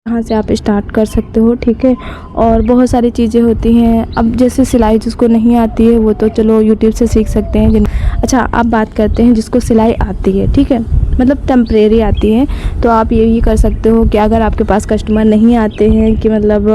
यहाँ से आप स्टार्ट कर सकते हो, ठीक है। और बहुत सारी चीज़ें होती हैं। अब जैसे सिलाई जिसको नहीं आती है वो तो चलो यूट्यूब से सीख सकते हैं। अच्छा, आप बात करते हैं जिसको सिलाई आती है, ठीक है, मतलब टेम्परेरी आती है, तो आप यही कर सकते हो कि अगर आपके पास कस्टमर नहीं आते हैं कि मतलब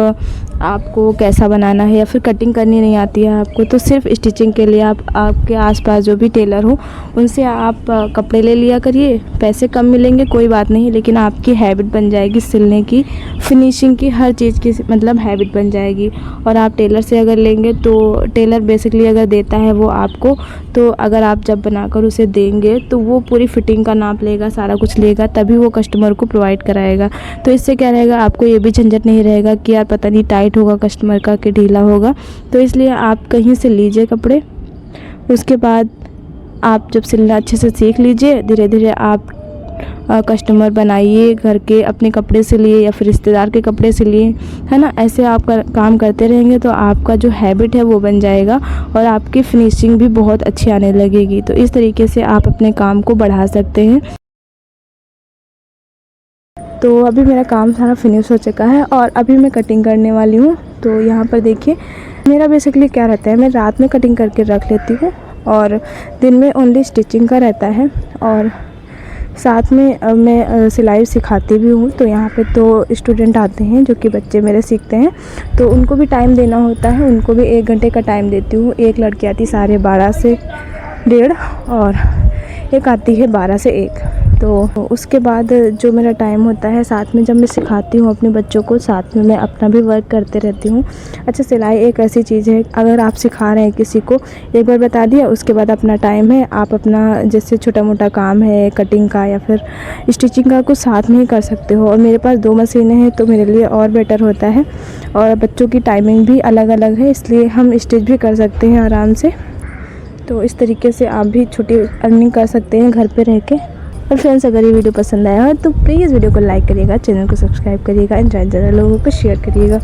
आपको कैसा बनाना है या फिर कटिंग करनी नहीं आती है आपको, तो सिर्फ स्टिचिंग के लिए आप आपके आसपास जो भी टेलर हो उनसे आप कपड़े ले लिया करिए। पैसे कम मिलेंगे कोई बात नहीं, लेकिन आपकी हैबिट बन जाएगी सिलने की, फिनिशिंग की, हर चीज़ की मतलब हैबिट बन जाएगी। और आप टेलर से अगर लेंगे तो टेलर बेसिकली अगर देता है वो आपको, तो अगर आप जब बनाकर उसे देंगे तो वो पूरी फिटिंग का नाप लेगा, सारा कुछ लेगा, तभी वो कस्टमर को प्रोवाइड कराएगा। तो इससे क्या रहेगा, आपको ये भी झंझट नहीं रहेगा कि यार पता नहीं टाइट होगा कस्टमर का कि ढीला होगा। तो इसलिए आप कहीं से लीजिए कपड़े, उसके बाद आप जब सिलना अच्छे से सीख लीजिए, धीरे धीरे आप कस्टमर बनाइए, घर के अपने कपड़े सिलिए या फिर रिश्तेदार के कपड़े सिलिए, है ना। ऐसे आप काम करते रहेंगे तो आपका जो हैबिट है वो बन जाएगा और आपकी फिनिशिंग भी बहुत अच्छी आने लगेगी। तो इस तरीके से आप अपने काम को बढ़ा सकते हैं। तो अभी मेरा काम सारा फिनिश हो चुका है और अभी मैं कटिंग करने वाली हूँ। तो यहाँ पर देखिए, मेरा बेसिकली क्या रहता है, मैं रात में कटिंग करके रख लेती हूँ और दिन में ओनली स्टिचिंग का रहता है। और साथ में मैं सिलाई सिखाती भी हूँ। तो यहाँ पे तो स्टूडेंट आते हैं जो कि बच्चे मेरे सीखते हैं, तो उनको भी टाइम देना होता है। उनको भी 1 घंटे का टाइम देती हूँ। एक लड़की आती 12:30 से 1:30 और एक आती है 12 से 1। तो उसके बाद जो मेरा टाइम होता है, साथ में जब मैं सिखाती हूँ अपने बच्चों को, साथ में मैं अपना भी वर्क करते रहती हूँ। अच्छा, सिलाई एक ऐसी चीज़ है, अगर आप सिखा रहे हैं किसी को, एक बार बता दिया, उसके बाद अपना टाइम है, आप अपना जैसे छोटा मोटा काम है कटिंग का या फिर स्टिचिंग का, कुछ साथ में ही कर सकते हो। और मेरे पास 2 मशीनें हैं तो मेरे लिए और बेटर होता है। और बच्चों की टाइमिंग भी अलग अलग है, इसलिए हम स्टिच भी कर सकते हैं आराम से। तो इस तरीके से आप भी छोटी अर्निंग कर सकते हैं घर पे रह के। और फ्रेंड्स, अगर ये वीडियो पसंद आया हो तो प्लीज़ वीडियो को लाइक करिएगा, चैनल को सब्सक्राइब करिएगा, ज़्यादा लोगों को शेयर करिएगा।